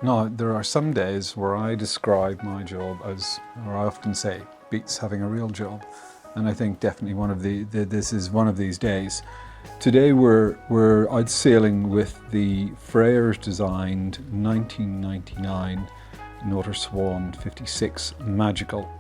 Now, there are some days where I describe my job as, or I often say, beats having a real job. And I think definitely this is one of these days. Today we're out sailing with the Frers designed 1999 Nautor Swan 56 Magical.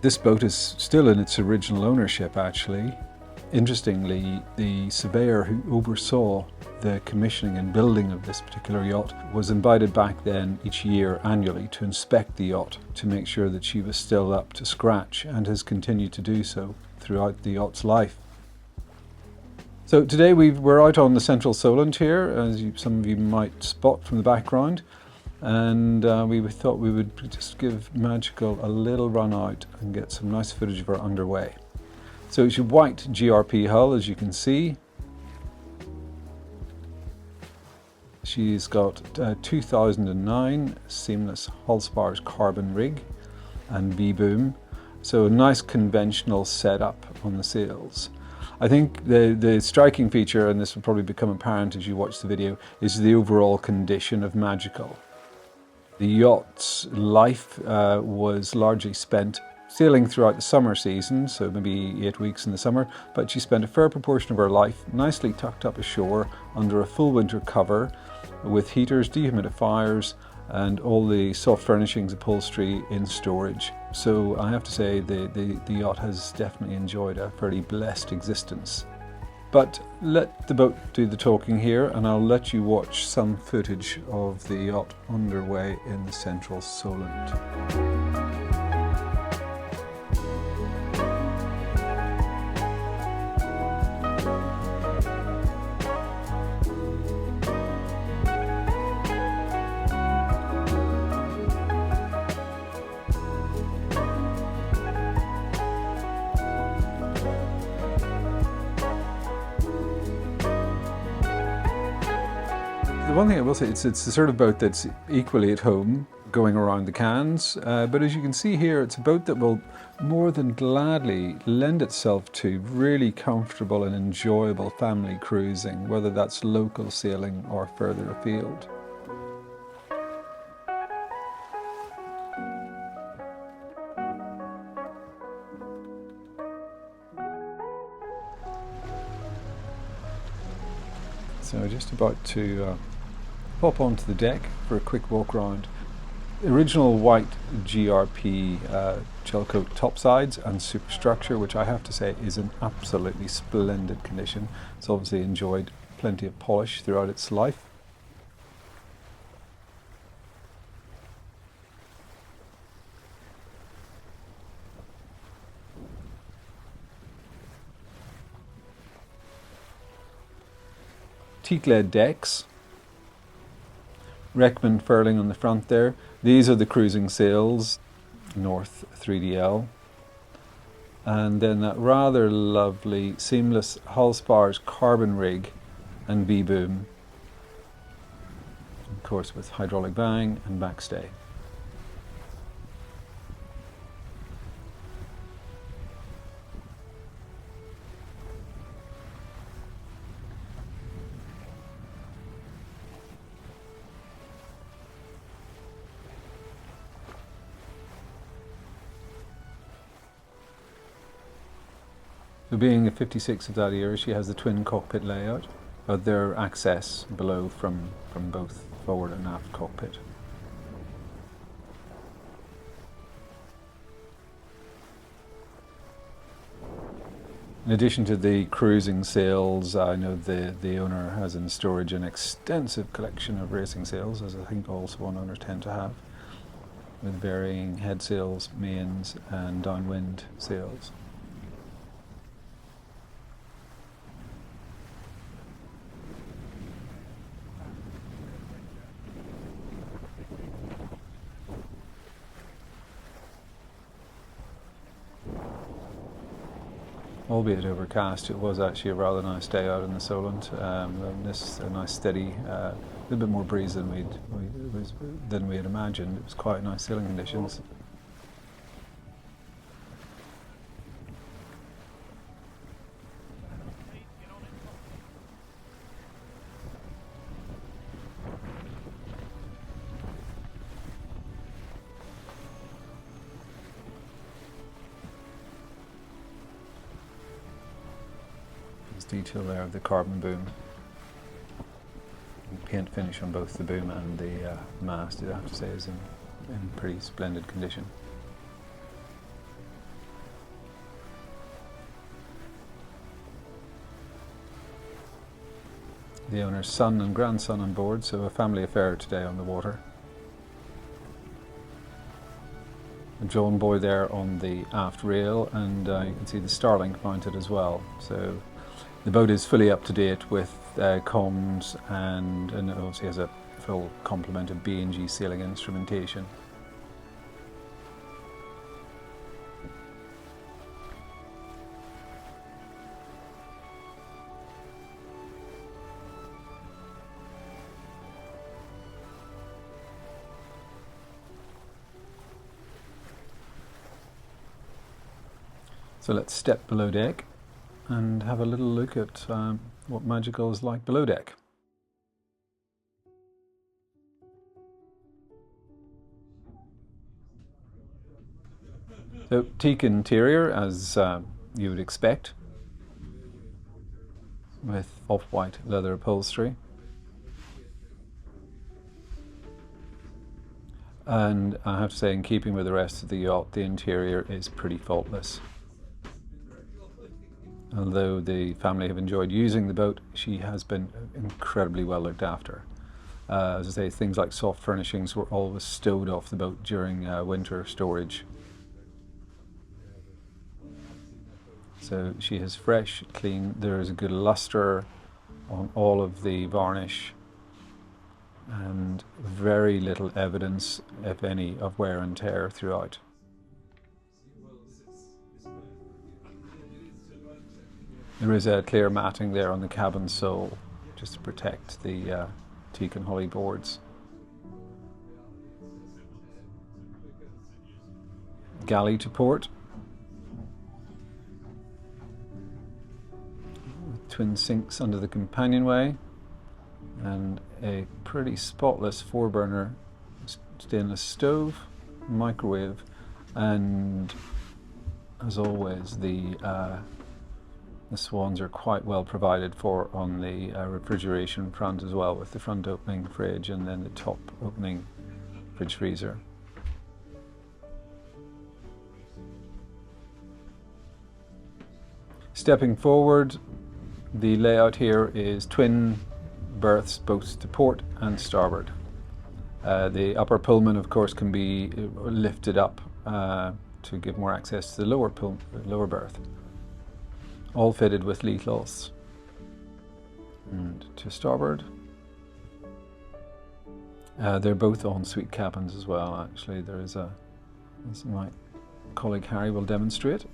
This boat is still in its original ownership, actually. Interestingly, the surveyor who oversaw the commissioning and building of this particular yacht was invited back then each year annually to inspect the yacht to make sure that she was still up to scratch, and has continued to do so throughout the yacht's life. So today we're out on the central Solent here, as some of you might spot from the background, and we thought we would just give Magical a little run out and get some nice footage of her underway. So it's your white GRP hull, as you can see. She's got 2009 seamless hull spars carbon rig and V-boom, so a nice conventional setup on the sails. I think the striking feature, and this will probably become apparent as you watch the video, is the overall condition of Magical. The yacht's life was largely spent sailing throughout the summer season, so maybe 8 weeks in the summer, but she spent a fair proportion of her life nicely tucked up ashore under a full winter cover with heaters, dehumidifiers, and all the soft furnishings, upholstery in storage. So I have to say the yacht has definitely enjoyed a fairly blessed existence. But let the boat do the talking here, and I'll let you watch some footage of the yacht underway in the central Solent. The one thing I will say, it's the sort of boat that's equally at home going around the Cans, but as you can see here, it's a boat that will more than gladly lend itself to really comfortable and enjoyable family cruising, whether that's local sailing or further afield. So just about to pop onto the deck for a quick walk around. The original white GRP gel coat topsides and superstructure, which I have to say is in absolutely splendid condition. It's obviously enjoyed plenty of polish throughout its life. Teak-led decks. Reckman furling on the front there. These are the cruising sails, North 3DL. And then that rather lovely seamless hull spars carbon rig and V-boom. Of course with hydraulic bang and backstay. So being a 56 of that era, she has the twin cockpit layout, but there are access below from both forward and aft cockpit. In addition to the cruising sails, I know the owner has in storage an extensive collection of racing sails, as I think all Swan owners tend to have, with varying head sails, mains and downwind sails. Albeit overcast, it was actually a rather nice day out in the Solent. This a nice steady, a little bit more breeze than we had imagined. It was quite nice sailing conditions. There's detail there of the carbon boom. Paint finish on both the boom and the mast, I have to say, is in pretty splendid condition. The owner's son and grandson on board, so a family affair today on the water. A John buoy there on the aft rail, and you can see the Starlink mounted as well. So the boat is fully up to date with comms, and it obviously has a full complement of B&G sailing instrumentation. So let's step below deck and have a little look at what magical is like below deck. So teak interior, as you would expect, with off-white leather upholstery. And I have to say, in keeping with the rest of the yacht, the interior is pretty faultless. Although the family have enjoyed using the boat, she has been incredibly well looked after. As I say, things like soft furnishings were always stowed off the boat during winter storage. So she is fresh, clean. There is a good luster on all of the varnish, and very little evidence, if any, of wear and tear throughout. There is a clear matting there on the cabin sole, just to protect the teak and holly boards. Galley to port. Twin sinks under the companionway, and a pretty spotless 4-burner stainless stove, microwave, and as always the Swans are quite well provided for on the refrigeration front as well, with the front opening fridge and then the top opening fridge freezer. Stepping forward, the layout here is twin berths both to port and starboard. The upper Pullman, of course, can be lifted up to give more access to the lower berth. All fitted with lee cloths. And to starboard, they're both ensuite cabins as well. Actually, there is a, as my colleague Harry will demonstrate.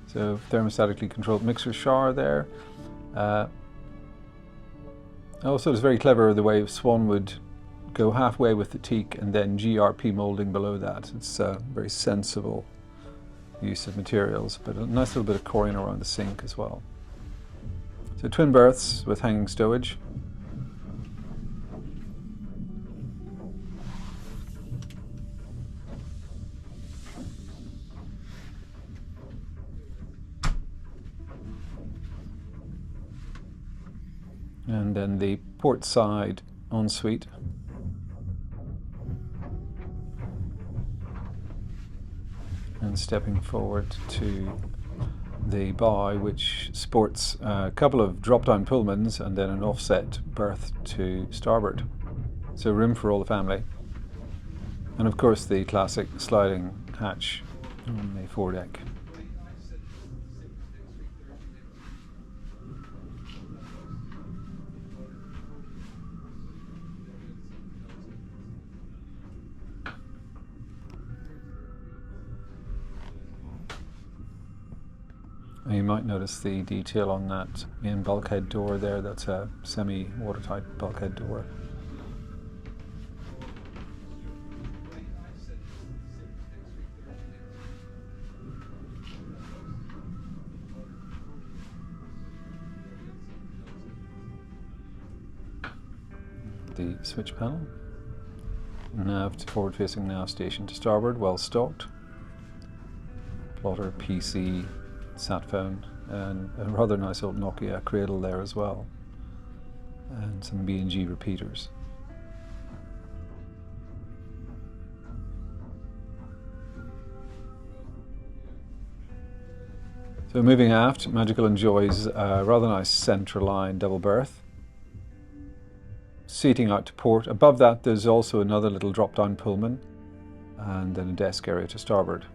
So thermostatically controlled mixer shower there. Also, it's very clever the way Swan would go halfway with the teak and then GRP moulding below that. It's a very sensible use of materials, but a nice little bit of coring around the sink as well. So twin berths with hanging stowage. And then the port side ensuite. And stepping forward to the bow, which sports a couple of drop-down Pullmans and then an offset berth to starboard. So room for all the family. And of course the classic sliding hatch on the foredeck. You might notice the detail on that main bulkhead door there. That's a semi-watertight bulkhead door. The switch panel. Nav to forward-facing nav station to starboard, well stocked. plotter, PC, sat phone, and a rather nice old Nokia cradle there as well, and some B&G repeaters. So moving aft, Magical enjoys a rather nice centreline double berth. Seating out to port. Above that there's also another little drop-down Pullman, and then a desk area to starboard.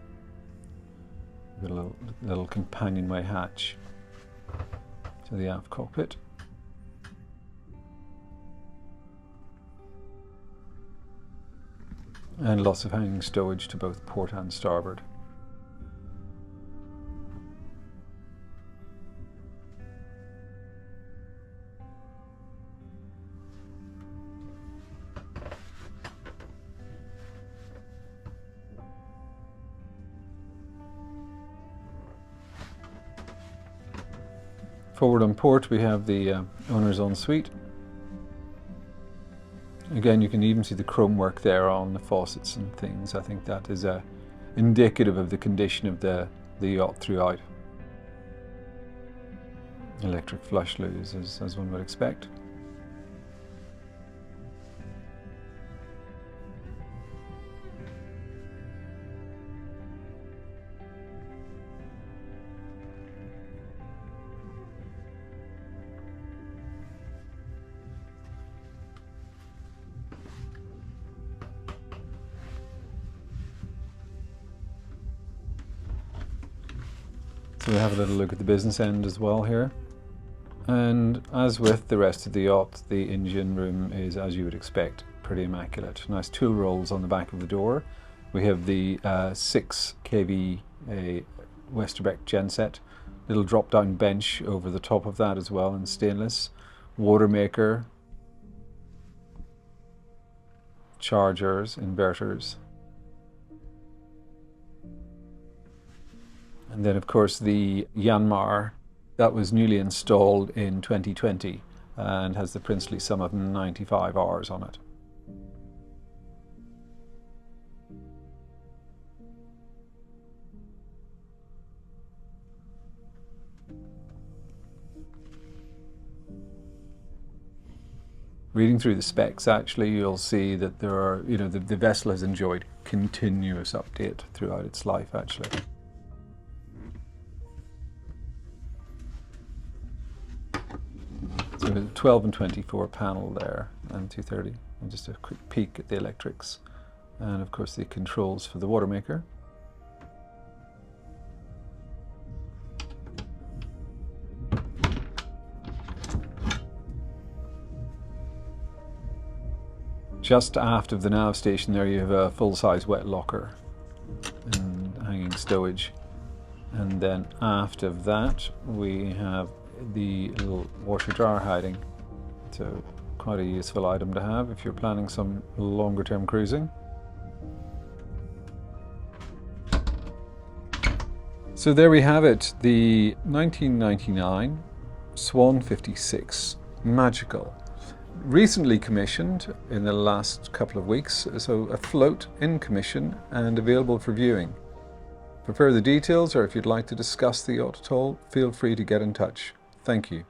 With a little companionway hatch to the aft cockpit. And lots of hanging stowage to both port and starboard. Forward on port we have the owner's ensuite. Again, you can even see the chrome work there on the faucets and things. I think that is indicative of the condition of the yacht throughout. Electric flush loos, as one would expect. So we have a little look at the business end as well here. And as with the rest of the yacht, the engine room is, as you would expect, pretty immaculate. Nice tool rolls on the back of the door. We have the 6 kV Westerbeck genset, little drop-down bench over the top of that as well in stainless, water maker, chargers, inverters. And then of course the Yanmar, that was newly installed in 2020 and has the princely sum of 95 hours on it. Reading through the specs, actually, you'll see that there are, the vessel has enjoyed continuous update throughout its life, actually. So a 12 and 24 panel there, and 230, and just a quick peek at the electrics, and of course the controls for the water maker. Just aft of the nav station there you have a full-size wet locker and hanging stowage, and then aft of that we have the little washer dryer hiding, so quite a useful item to have if you're planning some longer term cruising. So there we have it, the 1999 Swan 56 Magical. Recently commissioned in the last couple of weeks, so afloat in commission and available for viewing. For further details, or if you'd like to discuss the yacht at all, feel free to get in touch. Thank you.